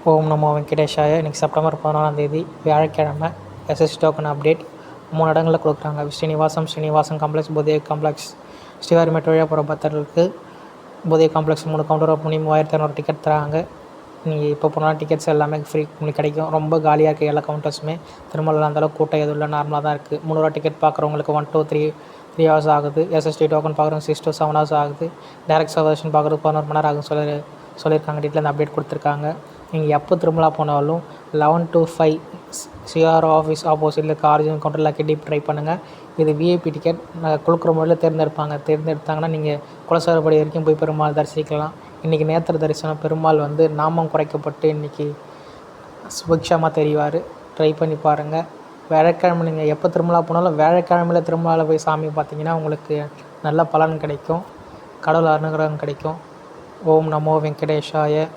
ஓம் நமோ வெங்கடேஷாய. இன்றைக்கி செப்டம்பர் 14 வியாழக்கிழமை. எஸ்எஸ்சி டோக்கன் அப்டேட் 3 இடங்களில் கொடுக்குறாங்க. ஸ்ரீனிவாசம் காம்ப்ளெக்ஸ், புதிய காம்ப்ளெக்ஸ், ஸ்ரீவாரிமேட்டு வழியாக போகிற பக்தர்களுக்கு புதிய காம்ப்ளெக்ஸ் 3 கவுண்டர் ஓப்பன் பண்ணி 3200 டிக்கெட் தராங்க. நீங்கள் இப்போ போனால் டிக்கெட்ஸ் எல்லாமே ஃப்ரீ கிடைக்கும். ரொம்ப காலியாக இருக்குது எல்லா கவுண்டர்ஸுமே. திருமலையில் அந்தளவுக்கு கூட்டம் எதுவும் இல்லை, நார்மலாக தான் இருக்குது. 300 டிக்கெட் பார்க்குறவங்களுக்கு 1 to 3 hours ஆகுது. எஸ்எஸ்டி டோக்கன் பார்க்குறவங்க 6 to 7 hours ஆகுது. டேரக்ட் சர்வேஷன் பார்க்குறது 11 மணி நேரம் ஆகும் சொல்லியிருக்காங்க. டீட்டெயில் அந்த அப்டேட் கொடுத்துருக்காங்க. நீங்கள் எப்போ திருமலா போனாலும் 11 to 5 சிஆர் ஆஃபீஸ் ஆப்போசிட்டில் ஆர்ஜினல் கவுண்டரில் கிட்டி ட்ரை பண்ணுங்கள். இது விஐபி டிக்கெட் கொடுக்குற முறையில் தேர்ந்தெடுத்தாங்கன்னா நீங்கள் குலசேகரப்படி வரைக்கும் போய் பெருமாள் தரிசிக்கலாம். இன்றைக்கி நேத்திர தரிசனம். பெருமாள் நாமம் குறைக்கப்பட்டு இன்றைக்கி சுபிக்ஷமாக தெரிவார். ட்ரை பண்ணி பாருங்கள். வியாழக்கிழமை நீங்கள் எப்போ திருமலா போனாலும் வியாழக்கிழமையில் திருமலாவில் போய் சாமி பார்த்தீங்கன்னா உங்களுக்கு நல்ல பலன் கிடைக்கும். கடவுள் அனுகிரகம் கிடைக்கும். ஓம் நமோ வெங்கடேஷாய.